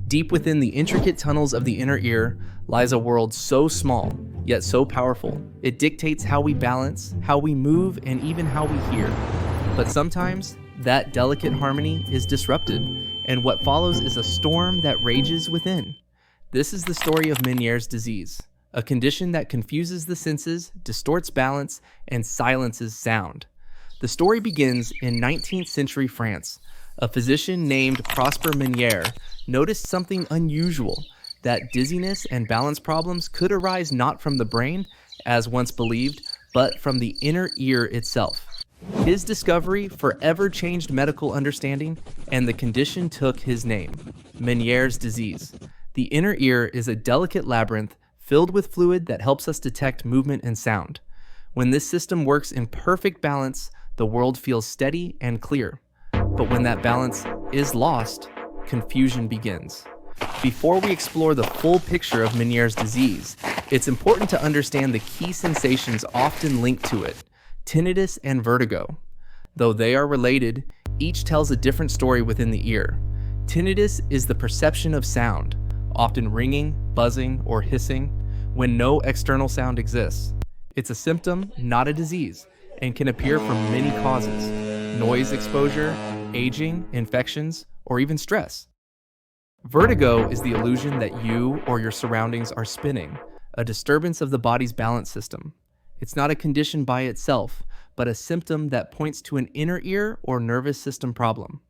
Deep within the intricate tunnels of the inner ear lies a world so small, yet so powerful. It dictates how we balance, how we move, and even how we hear. But sometimes, that delicate harmony is disrupted, and what follows is a storm that rages within. This is the story of Meniere's disease, a condition that confuses the senses, distorts balance, and silences sound. The story begins in 19th century France. A physician named Prosper Meniere noticed something unusual, that dizziness and balance problems could arise not from the brain, as once believed, but from the inner ear itself. His discovery forever changed medical understanding, and the condition took his name, Meniere's disease. The inner ear is a delicate labyrinth filled with fluid that helps us detect movement and sound. When this system works in perfect balance, the world feels steady and clear. But when that balance is lost, confusion begins. Before we explore the full picture of Meniere's disease, it's important to understand the key sensations often linked to it: tinnitus and vertigo. Though they are related, each tells a different story within the ear. Tinnitus is the perception of sound, often ringing, buzzing, or hissing, when no external sound exists. It's a symptom, not a disease, and can appear from many causes: noise exposure, aging, infections, or even stress. Vertigo is the illusion that you or your surroundings are spinning, a disturbance of the body's balance system. It's not a condition by itself, but a symptom that points to an inner ear or nervous system problem.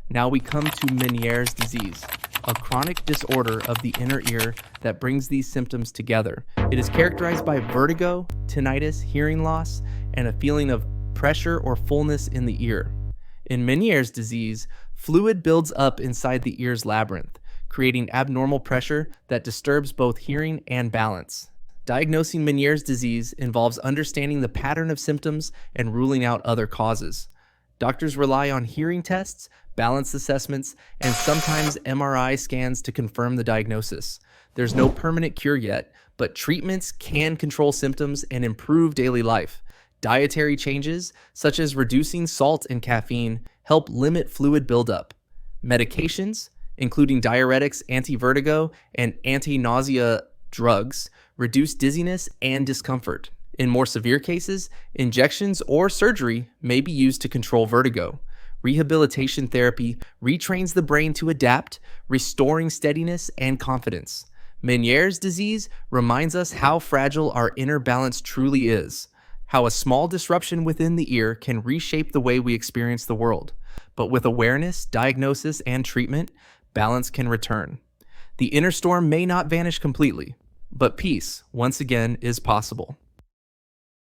Now we come to Meniere's disease, a chronic disorder of the inner ear that brings these symptoms together. It is characterized by vertigo, tinnitus, hearing loss, and a feeling of pressure or fullness in the ear. In Meniere's disease, fluid builds up inside the ear's labyrinth, creating abnormal pressure that disturbs both hearing and balance. Diagnosing Meniere's disease involves understanding the pattern of symptoms and ruling out other causes. Doctors rely on hearing tests, balance assessments, and sometimes MRI scans to confirm the diagnosis. There's no permanent cure yet, but treatments can control symptoms and improve daily life. Dietary changes, such as reducing salt and caffeine, help limit fluid buildup. Medications, including diuretics, anti-vertigo, and anti-nausea drugs, reduce dizziness and discomfort. In more severe cases, injections or surgery may be used to control vertigo. Rehabilitation therapy retrains the brain to adapt, restoring steadiness and confidence. Meniere's disease reminds us how fragile our inner balance truly is, how a small disruption within the ear can reshape the way we experience the world. But with awareness, diagnosis, and treatment, balance can return. The inner storm may not vanish completely, but peace, once again, is possible.